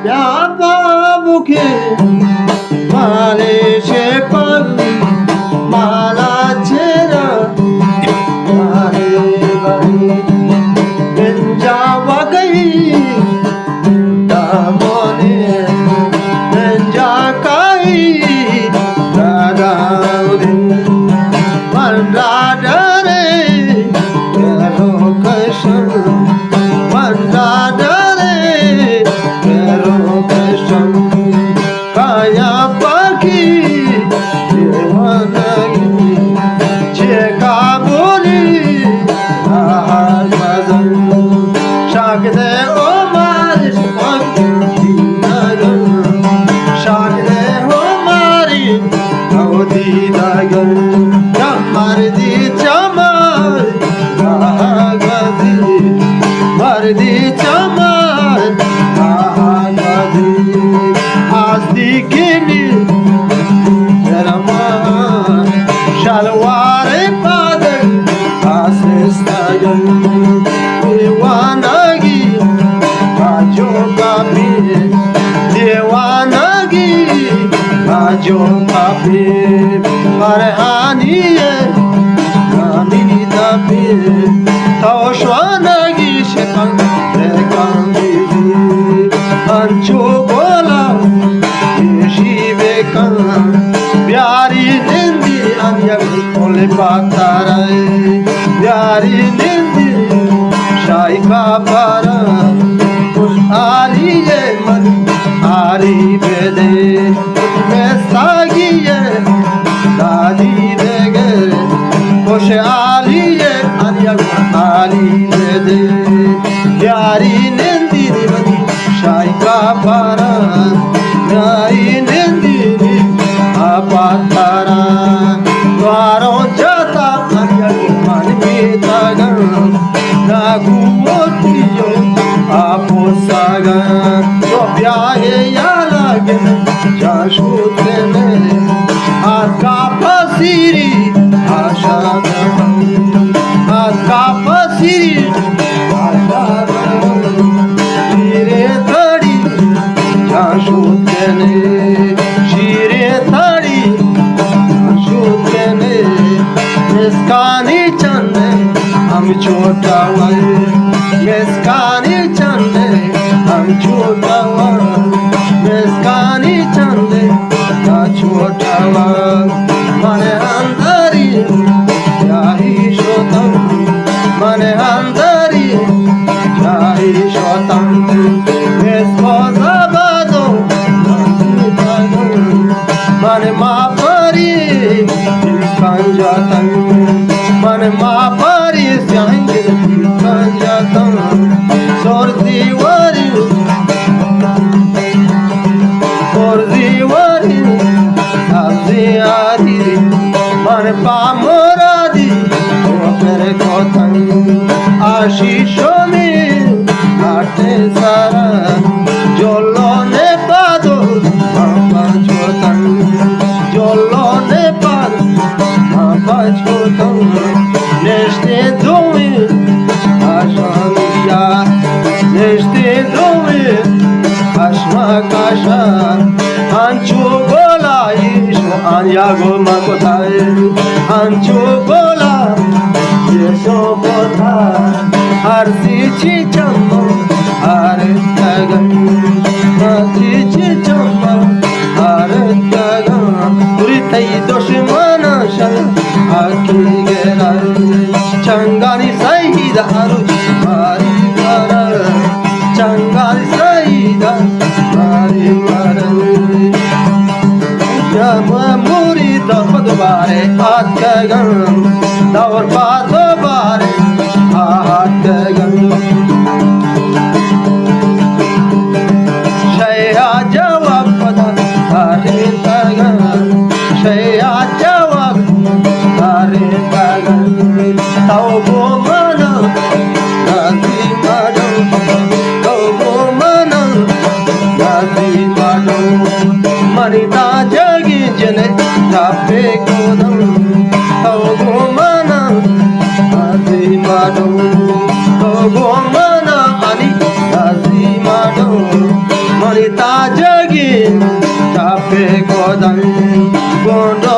ব্যাপা মুখে মালে সে পাল মালা ছেড়া বারে বারে যাওয়া গই মনে যা কাই দাদা মন্ডা রে কেরো কৃষ্ণ মন্ডা রে কেরো কৃষ্ণ কায়া পাখি দেওয়ানাগি যে কাবুলি আহার বাজন শাক দে ও মারিস পাখি নাগন শাক দে ও মারি নদী নাগন চামার দি চামার গাগদি মার দি চামার গাগদি আস্তি কিনি রমান শালওয়ারে পাদন আসস্তাগন দেওয়ানাগি কাজো কাপি দেওয়ানাগি কাজো কাপি ফরহানিয়ে গানি দাপি তওশনাগি শেখান দেখানি আঞ্চো গোলা শিবে কান প্যারি নিন্দি আনিয়া কোলে পাতারাই প্যারি নিন্দি শাইকা পারা আরিয়ে মন আরি বেদে মেসাগিয়ে দাদি বেগে কোশে আলিয়ে আনিয়া আরি বেদে প্যারি নিন্দি মনি শাইকা পারা গাই নিন্দি আপাতারা দ্বারো যাতা আনিয়া মান বেতাগন নাগুমতিyo আপোসাগা তো ব্যাহে লাগে জাশুতেনে আর কাপাসিরি আশা আর কাপাসিরি আশা শিরে ধড়ি জাশুতেনে শিরে ধড়ি জাশুতেনে মেসকানি চন্নে हम छोटा वन मेस्कानी चंदे हम छोटा वन मेस्कानी चंदे का छोटा वन मने अंदरी जाही शोतम मने अंदरी जाही शोतम मेस्को ज़बादो मने मापरी कंजातन मने मापरी स्यांगे कंजातन सोरती वरी साजी आदि मन पामोरादी मेरे कोतन आशीषों में आटे सारा जोलो ने पादो मापा छोतन जोलो ने पादो मापा छोतन नेस्ते दोए आशामिया नेस्ते दोए आशमा काशा आंचो गोला यीशु आन्यागो माकोताए आंचो गोला यीशु कोता आरती चिचम्मा आरतगन आरती चिचम्मा आरतगन तुरितई दुश्मना शल आकी गेरा चंगानी सईदा आरुचि मारी मारा चंगानी सईदा मारी मारा मुरी दफद बारे हाथ गगन दौर पाद बारे हाथ गगन शया जवाब पदा हरे तगन शया जवाब हरे तगन तौ गो मन गाजी माडो तौ गो मन गाजी माडो मनिता जगी जने तापे कोदम तौ गो मन गाजी माडो तौ गो मन अनि गाजी माडो मनिता जगी चापे कोदन गोंडो